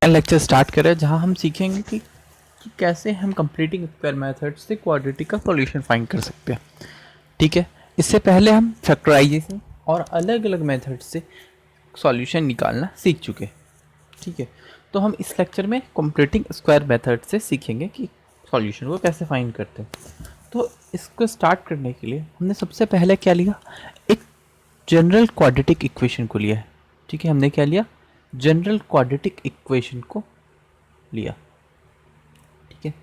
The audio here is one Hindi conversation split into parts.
लेक्चर स्टार्ट करें जहां हम सीखेंगे कि कैसे हम कंप्लीटिंग स्क्वायर मेथड से क्वाड्रेटिक का सॉल्यूशन फाइंड कर सकते हैं। ठीक है, इससे पहले हम फैक्टराइजेशन और अलग अलग मेथड से सॉल्यूशन निकालना सीख चुके हैं। ठीक है, तो हम इस लेक्चर में कंप्लीटिंग स्क्वायर मेथड से सीखेंगे कि सॉल्यूशन को कैसे फाइंड करते हैं। तो इसको स्टार्ट करने के लिए हमने सबसे पहले क्या लिया, एक जनरल क्वाड्रेटिक इक्वेशन को लिया है। ठीक है, हमने क्या लिया, जनरल क्वाड्रेटिक इक्वेशन को लिया। ठीक है,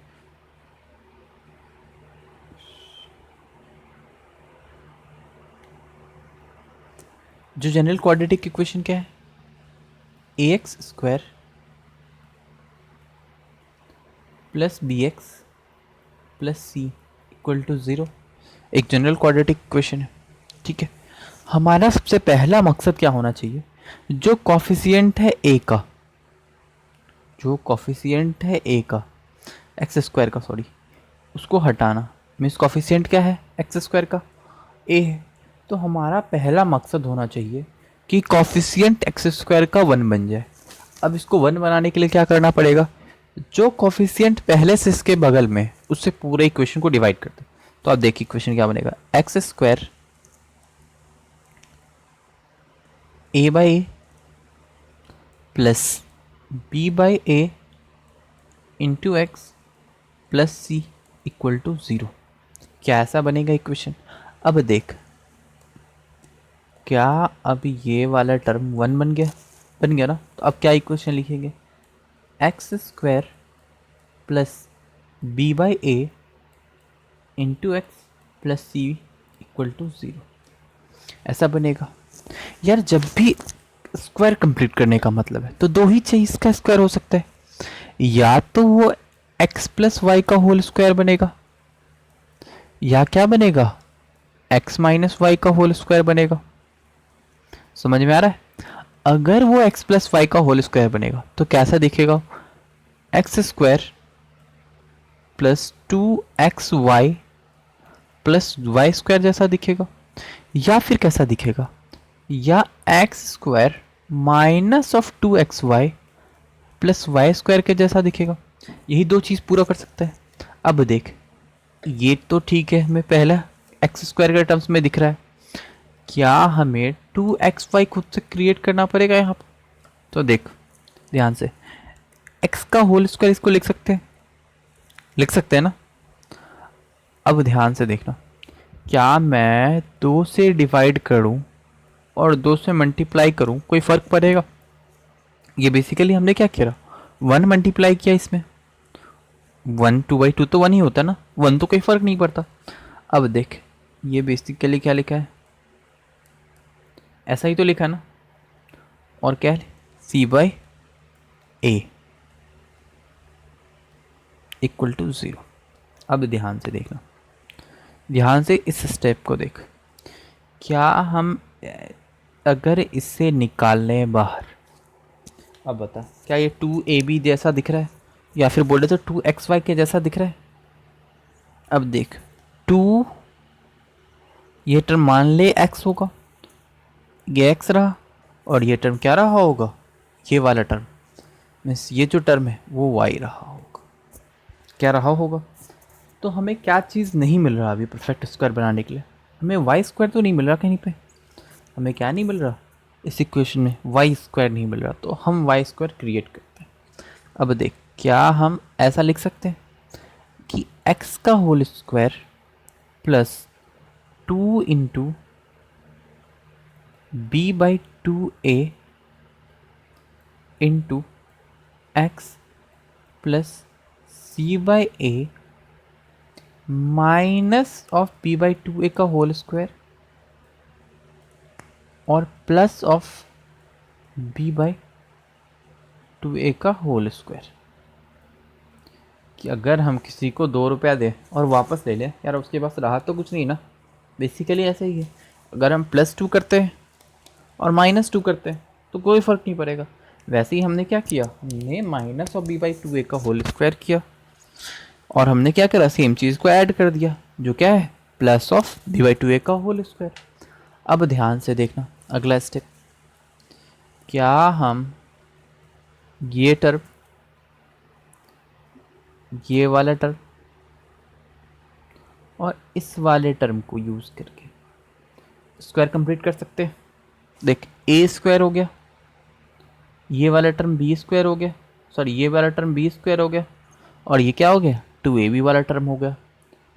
जो जनरल क्वाड्रेटिक इक्वेशन क्या है, a x square plus b x plus c equal to zero एक जनरल क्वाड्रेटिक इक्वेशन है। ठीक है, हमारा सबसे पहला मकसद क्या होना चाहिए, जो कॉफिशिएंट है ए का, जो कॉफिशिएंट है ए का एक्स स्क्वायर का, सॉरी, उसको हटाना। मीन्स कॉफिशिएंट क्या है, एक्स स्क्वायर का ए है। तो हमारा पहला मकसद होना चाहिए कि कॉफिशिएंट एक्स स्क्वायर का 1 बन जाए। अब इसको 1 बनाने के लिए क्या करना पड़ेगा, जो कॉफिशिएंट पहले से इसके बगल में, उससे पूरे इक्वेशन को डिवाइड कर दो। तो आप देखिए इक्वेशन क्या बनेगा, x square a by a plus B by a into x plus c equal to zero. क्या ऐसा बनेगा इक्वेशन? अब देख, क्या अब ये वाला टर्म 1 बन गया, बन गया ना। तो अब क्या इक्वेशन लिखेंगे, x square plus B by a into x plus c equal to zero, ऐसा बनेगा। यार जब भी स्क्वायर कंप्लीट करने का मतलब है तो दो ही चीज़ इसका स्क्वायर हो सकता है, या तो वो एक्स प्लस वाई का होल स्क्वायर बनेगा, या क्या बनेगा, एक्स माइनस वाई का होल स्क्वायर बनेगा। समझ में आ रहा है? अगर वो एक्स प्लस वाई का होल स्क्वायर बनेगा तो कैसा दिखेगा, x square plus 2xy plus y square जैसा दिखेगा, या फिर कैसा दिखेगा, या x square minus of 2xy plus y square के जैसा दिखेगा। यही दो चीज़ पूरा कर सकता है। अब देख, ये तो ठीक है, हमें पहला एक्स स्क्वायर के टर्म्स में दिख रहा है, क्या हमें 2xy खुद से क्रिएट करना पड़ेगा यहाँ पर? तो देख ध्यान से, x का होल स्क्वायर इसको लिख सकते हैं, लिख सकते हैं ना। अब ध्यान से देखना, क्या मैं 2 से डिवाइड करूं और 2 से मल्टीप्लाई करूं, कोई फ़र्क पड़ेगा? ये बेसिकली हमने क्या किया, 1 मल्टीप्लाई किया इसमें, 1 2/2 तो 1 ही होता ना, 1 तो कोई फ़र्क नहीं पड़ता। अब देख, ये बेसिकली क्या लिखा है, ऐसा ही तो लिखा ना, और क्या है, c by a equal to zero. अब ध्यान से देखना, ध्यान से इस स्टेप को देख, क्या हम अगर इससे निकाल लें बाहर, अब बता क्या ये 2ab जैसा दिख रहा है, या फिर बोले तो 2xy के जैसा दिख रहा है? अब देख, 2 ये टर्म मान ले x होगा, ये x रहा, और ये टर्म क्या रहा होगा, ये वाला टर्म, मीन्स ये जो टर्म है वो y रहा होगा। क्या रहा होगा? तो हमें क्या चीज़ नहीं मिल रहा अभी परफेक्ट स्क्वायर बनाने के लिए, हमें वाई स्क्वायर तो नहीं मिल रहा कहीं पे, हमें क्या नहीं मिल रहा इस इक्वेशन में, वाई स्क्वायर नहीं मिल रहा, तो हम वाई स्क्वायर क्रिएट करते हैं। अब देख, क्या हम ऐसा लिख सकते हैं कि एक्स का whole square plus 2 into b by 2a into x plus c by a minus of b by 2a का होल स्क्वायर और plus of b by 2a का होल स्क्वायर। कि अगर हम किसी को 2 रुपया दें और वापस ले लें, यार उसके पास रहा तो कुछ नहीं ना, बेसिकली ऐसे ही है। अगर हम +2 करते हैं और -2 करते हैं तो कोई फ़र्क नहीं पड़ेगा। वैसे ही हमने क्या किया, हमने minus of b by 2a का होल स्क्वायर किया, और हमने क्या करा, सेम चीज़ को ऐड कर दिया, जो क्या है, plus of b by 2a का होल स्क्वायर। अब ध्यान से देखना अगला स्टेप, क्या हम ये टर्म ये वाला टर्म और इस वाले टर्म को यूज करके स्क्वायर कंप्लीट कर सकते हैं। देख ए स्क्वायर हो गया, ये वाला टर्म बी स्क्वायर हो गया, सॉरी ये वाला टर्म बी स्क्वायर हो गया, और ये क्या हो गया, टू ए बी वाला टर्म हो गया।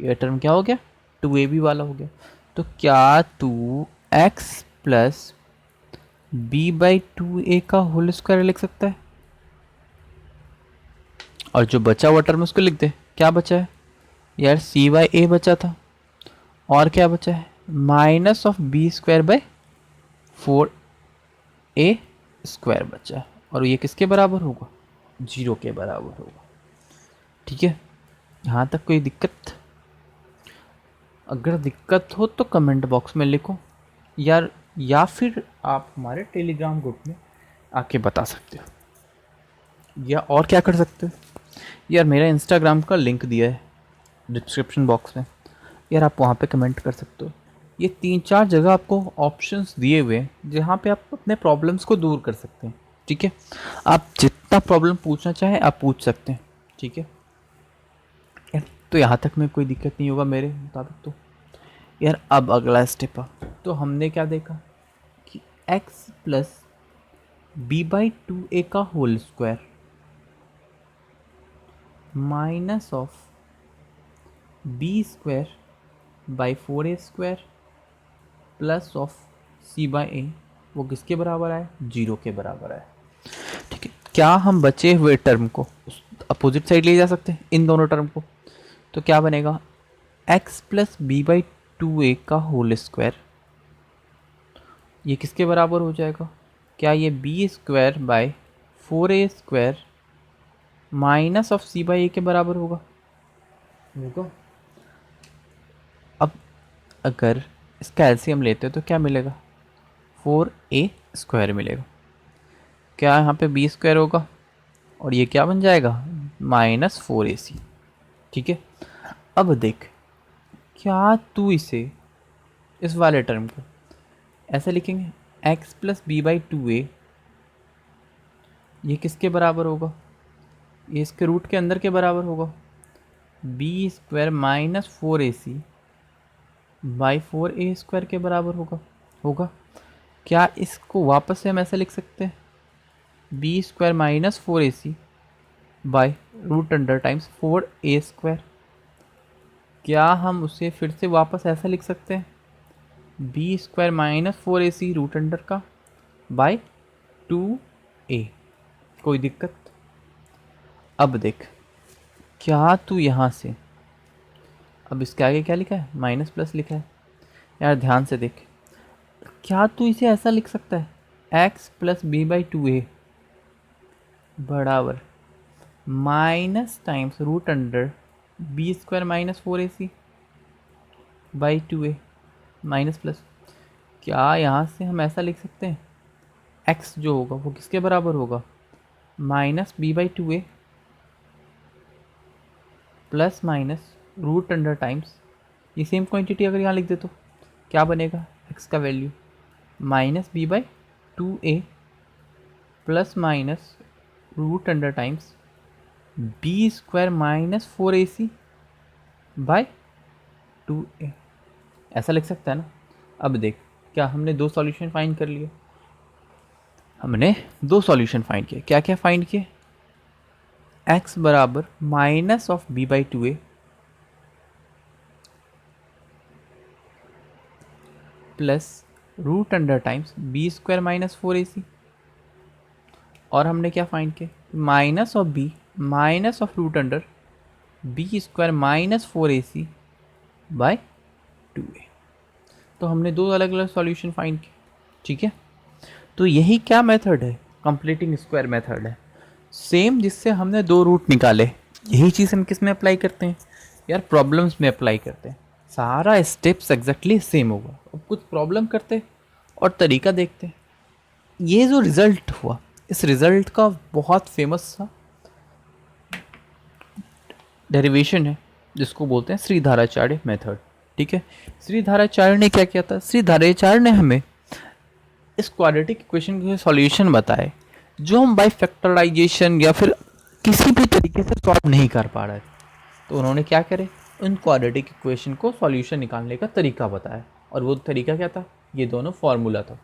ये टर्म क्या हो गया, टू ए बी वाला हो गया। तो क्या तू x plus B by two ए का होल स्क्वायर लिख सकता है? और जो बचा हुआ टर्म उसको लिख दे। क्या बचा है यार, सी बाई ए बचा था, और क्या बचा है, minus of B square by four a square बचा है। और ये किसके बराबर होगा, 0 के बराबर होगा। ठीक है, यहाँ तक कोई दिक्कत? अगर दिक्कत हो तो कमेंट बॉक्स में लिखो यार, या फिर आप हमारे टेलीग्राम ग्रुप में आके बता सकते हो, या और क्या कर सकते हो यार, मेरा इंस्टाग्राम का लिंक दिया है डिस्क्रिप्शन बॉक्स में यार, आप वहाँ पे कमेंट कर सकते हो। ये 3-4 जगह आपको ऑप्शंस दिए हुए हैं जहाँ पे आप अपने प्रॉब्लम्स को दूर कर सकते हैं। ठीक है, आप जितना प्रॉब्लम पूछना चाहें आप पूछ सकते हैं। ठीक है यार, तो यहाँ तक में कोई दिक्कत नहीं होगा मेरे मुताबिक तो। यार अब अगला स्टेप तो हमने क्या देखा कि x plus B by two ए का whole square minus of B square by 4a square plus of C by A, वो किसके बराबर आए, 0 के बराबर आए। ठीक है, क्या हम बचे हुए टर्म को अपोजिट साइड ले जा सकते हैं, इन दोनों टर्म को? तो क्या बनेगा, x plus B by two ए का होल स्क्वायर, ये किसके बराबर हो जाएगा, क्या ये B square by 4a square minus of C by A के बराबर होगा? अब अगर इसका एलसीएम लेते हो तो क्या मिलेगा, 4a स्क्वायर मिलेगा। क्या यहाँ पे बी स्क्वायर होगा और ये क्या बन जाएगा, माइनस 4ac। ठीक है, अब देख, क्या तू इसे, इस वाले टर्म को ऐसे लिखेंगे, x plus B by two A, ये किसके बराबर होगा, ये इसके रूट के अंदर के बराबर होगा, b square minus 4ac by 4a square के बराबर होगा। क्या इसको वापस से हम ऐसे लिख सकते हैं, b square minus 4ac by root under times 4a square. क्या हम उसे फिर से वापस ऐसा लिख सकते हैं, b square minus 4ac root under का बाई 2a। कोई दिक्कत? अब देख, क्या तू यहाँ से, अब इसके आगे क्या लिखा है, माइनस प्लस लिखा है यार, ध्यान से देख, क्या तू इसे ऐसा लिख सकता है, x plus B by two A बराबर minus times root under B square minus 4ac by 2a minus plus. क्या यहाँ से हम ऐसा लिख सकते हैं, x जो होगा वो किसके बराबर होगा, minus b by two a plus minus root under times, ये सेम क्वांटिटी अगर यहाँ लिख दे तो क्या बनेगा, x का value minus b by two a plus minus root under times b square minus 4ac by 2a, ऐसा लिख सकता है ना। अब देख, क्या हमने दो सॉल्यूशन फाइंड कर लिए, हमने दो सॉल्यूशन फाइंड किए। क्या क्या फाइंड किए, x बराबर minus of b by two a plus root under times b square minus 4ac, और हमने क्या फाइंड किया, minus of b minus of root under B square minus 4ac by 2a। तो हमने दो अलग अलग सॉल्यूशन फाइंड किए। ठीक है, तो यही क्या मेथड है, कंप्लीटिंग स्क्वायर मेथड है, सेम जिससे हमने दो रूट निकाले, यही चीज़ हम किस में अप्लाई करते हैं यार, प्रॉब्लम्स में अप्लाई करते हैं। सारा स्टेप्स एग्जैक्टली सेम होगा, अब कुछ प्रॉब्लम करते और तरीका देखते। ये जो रिज़ल्ट हुआ, इस रिज़ल्ट का बहुत फेमस सा डेरिवेशन है जिसको बोलते हैं श्रीधाराचार्य मेथड। ठीक है, श्रीधाराचार्य ने क्या किया था, श्रीधाराचार्य ने हमें इस क्वाड्रेटिक इक्वेशन के सॉल्यूशन बताए जो हम बाई फैक्टराइजेशन या फिर किसी भी तरीके से सॉल्व नहीं कर पा रहे थे, तो उन्होंने क्या करे, उन क्वाड्रेटिक इक्वेशन को सॉल्यूशन निकालने का तरीका बताया, और वो तरीका क्या था, ये दोनों फार्मूला था।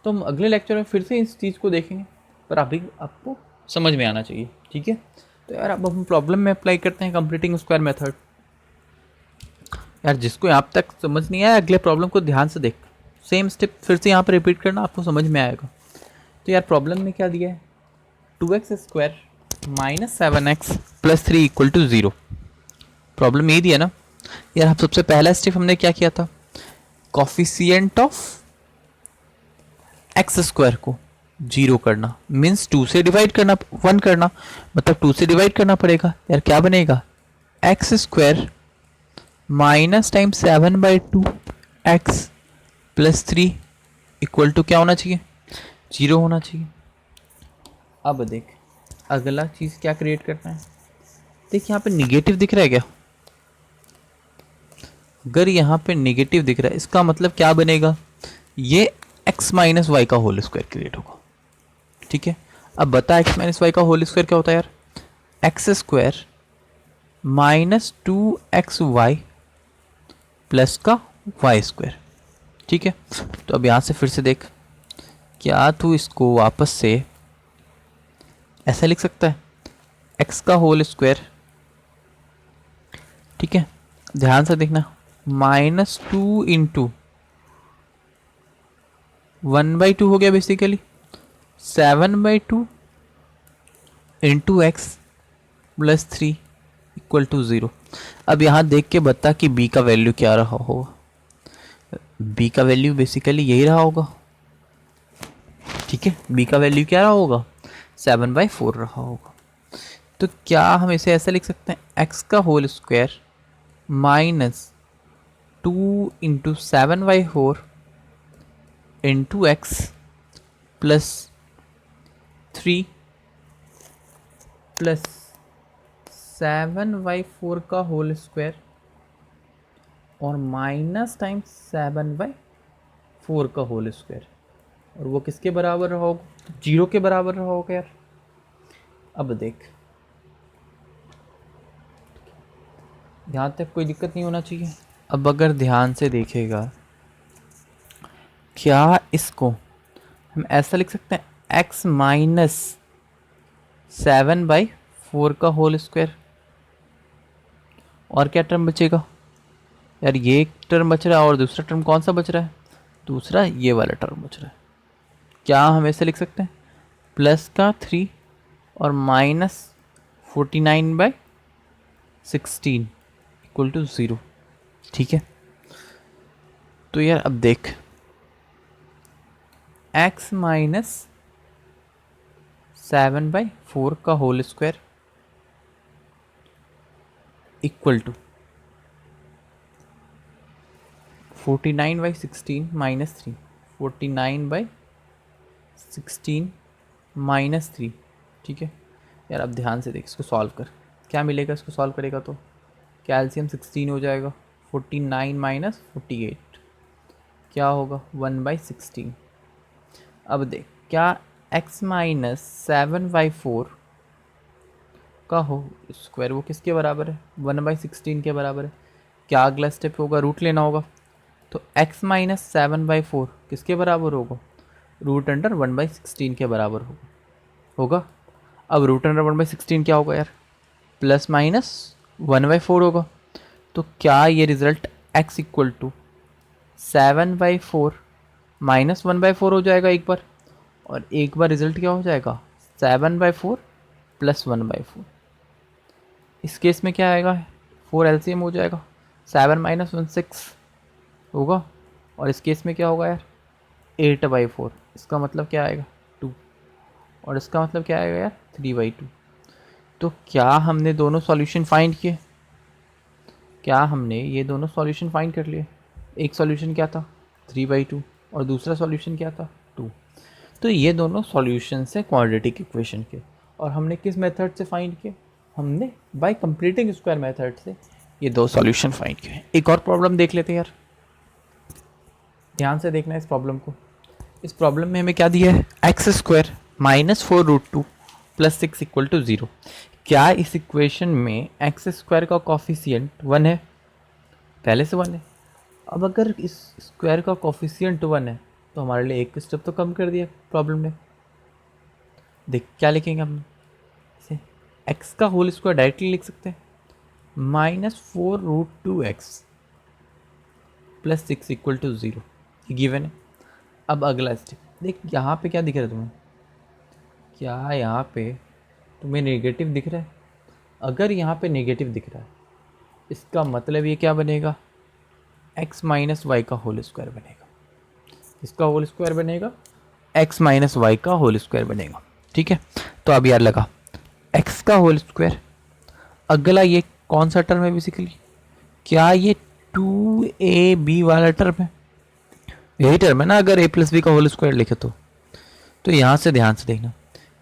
तो हम अगले लेक्चर में फिर से इस चीज़ को देखेंगे, पर अभी आपको समझ में आना चाहिए, ठीक है। तो यार अब हम प्रॉब्लम में अप्लाई करते हैं कंप्लीटिंग स्क्वायर मेथड। यार जिसको यहाँ तक समझ नहीं आया, अगले प्रॉब्लम को ध्यान से देख, सेम स्टेप फिर से यहाँ पर रिपीट करना, आपको समझ में आएगा। तो यार प्रॉब्लम में क्या दिया है, 2x² minus 7x plus 3 equal to 0। Problem ये दिया ना यार। हम सबसे पहला स्टेप हमने क्या किया था, कॉफिशिएंट ऑफ एक्स स्क्वायर को 0 करना, मीन्स 2 से डिवाइड करना, 1 करना, मतलब 2 से डिवाइड करना पड़ेगा। यार क्या बनेगा, x square minus time 7/2 x plus 3 equal to क्या होना चाहिए, 0 होना चाहिए। अब देख अगला चीज़ क्या क्रिएट करना है, देख यहाँ पे निगेटिव दिख रहा है क्या, अगर यहाँ पे निगेटिव दिख रहा है इसका मतलब क्या बनेगा, ये x माइनस वाई का होल स्क्वायर क्रिएट होगा, ठीक है। अब बता x माइनस वाई का होल स्क्वायर क्या होता है यार, x square minus 2xy plus का वाई स्क्वायर, ठीक है। तो अब यहाँ से फिर से देख, क्या तू इसको वापस से ऐसा लिख सकता है, x का होल स्क्वायर, ठीक है, ध्यान से देखना, -2 इंटू 1/2 हो गया basically, 7/2 into x plus 3 equal to 0। अब यहाँ देख के बता कि b का वैल्यू क्या रहा होगा, b का वैल्यू बेसिकली यही रहा होगा, ठीक है। b का वैल्यू क्या रहा होगा, 7/4 रहा होगा। तो क्या हम इसे ऐसा लिख सकते हैं, x का whole square minus 2 into 7/4 into x plus 3 plus 7/4 का होल स्क्वायर और माइनस टाइम 7/4 का होल स्क्वायर, और वो किसके बराबर रहा होगा, 0 के बराबर रहा होगा यार। अब देख यहाँ तक कोई दिक्कत नहीं होना चाहिए। अब अगर ध्यान से देखेगा, क्या इसको हम ऐसा लिख सकते हैं, x माइनस 7/4 का होल स्क्वायर, और क्या टर्म बचेगा यार, ये एक टर्म बच रहा है, और दूसरा टर्म कौन सा बच रहा है, दूसरा ये वाला टर्म बच रहा है। क्या हम ऐसे लिख सकते हैं, प्लस का 3 और माइनस 49/16 इक्वल टू 0, ठीक है। तो यार अब देख, x माइनस 7/4 का whole square equal to 49/16 minus 3, 49/16 minus 3, ठीक है। यार अब ध्यान से देख, इसको सॉल्व कर, क्या मिलेगा, इसको सॉल्व करेगा तो कैल्शियम 16 हो जाएगा, 49 माइनस 48 क्या होगा, 1/16। अब देख, क्या x माइनस 7/4 का हो स्क्वायर वो किसके बराबर है, 1/16 के बराबर है। क्या अगला स्टेप होगा, रूट लेना होगा। तो x माइनस 7/4 किसके बराबर होगा, रूट अंडर 1/16 के बराबर होगा। अब रूट अंडर 1/16 क्या होगा यार, प्लस माइनस 1/4 होगा। तो क्या ये result x equal to 7/4 minus 1/4 हो जाएगा एक बार, और एक बार रिजल्ट क्या हो जाएगा, 7/4 प्लस 1/4। इस केस में क्या आएगा, 4 एलसीएम हो जाएगा, 7 माइनस 1 6 होगा, और इस केस में क्या होगा यार, 8/4। इसका मतलब क्या आएगा, 2, और इसका मतलब क्या आएगा यार, 3/2। तो क्या हमने दोनों सॉल्यूशन फाइंड किए, क्या हमने ये दोनों सॉल्यूशन फाइंड कर लिए। एक सॉल्यूशन क्या था, 3/2, और दूसरा सॉल्यूशन क्या था, 2। तो ये दोनों सॉल्यूशन है क्वाड्रेटिक इक्वेशन के, और हमने किस मेथड से फाइंड किए, हमने बाय कंप्लीटिंग स्क्वायर मेथड से ये दो सॉल्यूशन फाइंड किए। एक और प्रॉब्लम देख लेते हैं यार, ध्यान से देखना इस प्रॉब्लम को। इस प्रॉब्लम में हमें क्या दिया है, x square minus 4√2 plus 6 equal to 0। क्या इस इक्वेशन में एक्स स्क्वायर का कॉफिशिएंट 1 है? पहले से 1 है। अब अगर इस स्क्वायर का कॉफिशिएंट 1 है तो हमारे लिए एक स्टेप तो कम कर दिया प्रॉब्लम ने। देख क्या लिखेंगे हम इसे, एक्स का होल स्क्वायर डायरेक्टली लिख सकते हैं, -4√2x + 6 = 0, ये गिवन है। अब अगला स्टेप देख, यहाँ पे क्या दिख रहा है तुम्हें? क्या यहाँ पे तुम्हें नेगेटिव दिख रहा है? अगर यहाँ पे नेगेटिव दिख रहा है इसका मतलब ये क्या बनेगा, x - y का होल स्क्वायर बनेगा। इसका होल स्क्वायर बनेगा, x - y का होल स्क्वायर बनेगा। ठीक है, तो अब यार लगा x का होल स्क्वायर, अगला ये कौन सा टर्म है बेसिकली, क्या ये 2ab वाला टर्म है? यही टर्म है ना, अगर a + b का होल स्क्वायर लिखे तो यहाँ से ध्यान से देखना,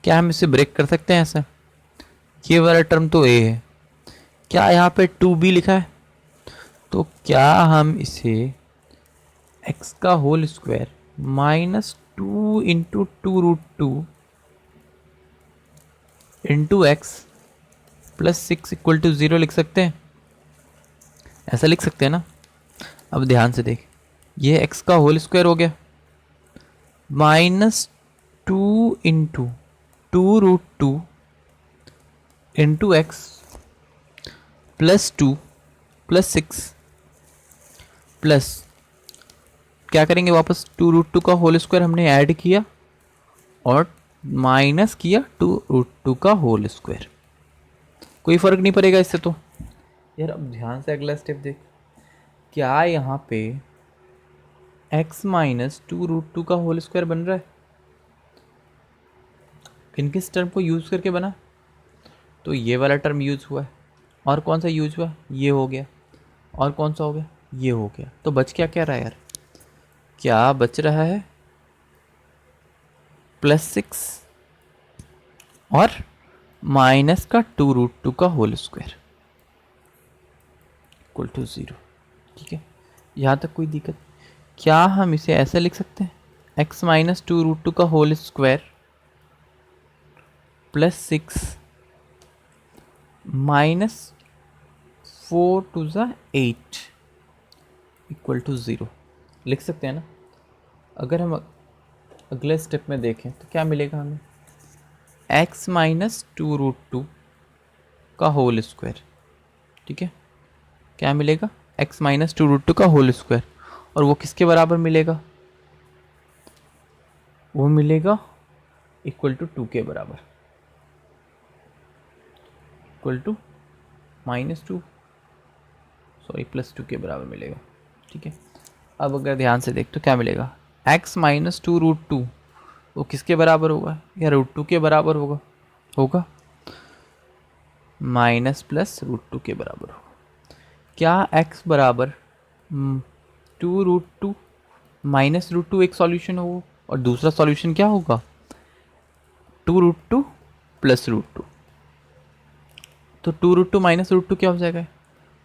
क्या हम इसे ब्रेक कर सकते हैं ऐसा? ये वाला टर्म तो a है, क्या यहाँ पे 2b लिखा है? तो क्या हम इसे x का होल स्क्वायर -2 × 2√2 × x + 6 = 0 लिख सकते हैं? ऐसा लिख सकते हैं ना। अब ध्यान से देख, ये x का होल स्क्वायर हो गया, -2 × 2√2 × x +2 + 6 प्लस क्या करेंगे, वापस 2√2 का होल स्क्वायर हमने ऐड किया और माइनस किया 2√2 का होल स्क्वायर, कोई फर्क नहीं पड़ेगा इससे तो। यार अब ध्यान से अगला स्टेप देख, क्या यहाँ पे x - 2√2 का होल स्क्वायर बन रहा है? किन किस टर्म को यूज़ करके बना? तो ये वाला टर्म यूज़ हुआ है, और कौन सा यूज़ हुआ? ये हो गया, और कौन सा हो गया? ये हो गया। तो बच क्या क्या रहा है यार, क्या बच रहा है? +6 और माइनस का 2√2 का होल स्क्वायर = 0। ठीक है, यहाँ तक कोई दिक्कत? क्या हम इसे ऐसे लिख सकते हैं, x - 2√2 का होल स्क्वायर +6 -4 × 8 = 0 लिख सकते हैं ना। अगर हम अगले स्टेप में देखें तो क्या मिलेगा हमें, x - 2√2 का होल स्क्वायर। ठीक है, क्या मिलेगा, x - 2√2 का होल स्क्वायर, और वो किसके बराबर मिलेगा? वो मिलेगा =2 के बराबर, =2 +2 के बराबर मिलेगा। ठीक है, अब अगर ध्यान से देख तो क्या मिलेगा, x - 2√2 वो किसके बराबर होगा, या √2 के बराबर होगा माइनस प्लस √2 के बराबर होगा। क्या x बराबर 2√2 - √2 एक सॉल्यूशन हो, और दूसरा सॉल्यूशन क्या होगा, 2√2 + √2। तो 2√2 - √2 क्या हो जाएगा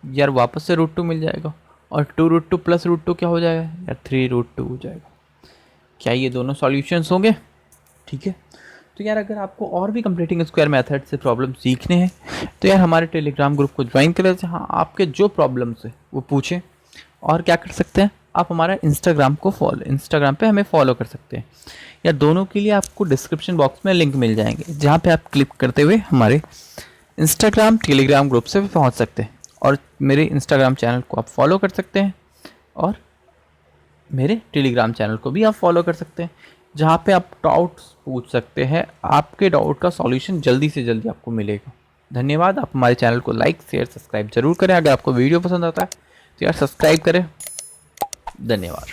यार, वापस से √2 मिल जाएगा, और 2√2 + √2 क्या हो जाएगा यार, 3√2 हो जाएगा। क्या ये दोनों सॉल्यूशंस होंगे? ठीक है, तो यार अगर आपको और भी कंप्लीटिंग स्क्वायर मेथड से प्रॉब्लम सीखने हैं तो यार हमारे टेलीग्राम ग्रुप को ज्वाइन करें, जहाँ आपके जो प्रॉब्लम्स है वो पूछें। और क्या कर सकते हैं, आप हमारा इंस्टाग्राम पे हमें फॉलो कर सकते हैं। या दोनों के लिए आपको डिस्क्रिप्शन बॉक्स में लिंक मिल जाएंगे, जहाँ पे आप क्लिक करते हुए हमारे इंस्टाग्राम टेलीग्राम ग्रुप से भी पहुँच सकते हैं, और मेरे इंस्टाग्राम चैनल को आप फॉलो कर सकते हैं, और मेरे टेलीग्राम चैनल को भी आप फॉलो कर सकते हैं, जहाँ पे आप डाउट्स पूछ सकते हैं। आपके डाउट का सॉल्यूशन जल्दी से जल्दी आपको मिलेगा। धन्यवाद। आप हमारे चैनल को लाइक शेयर सब्सक्राइब जरूर करें। अगर आपको वीडियो पसंद आता है तो यार सब्सक्राइब करें। धन्यवाद।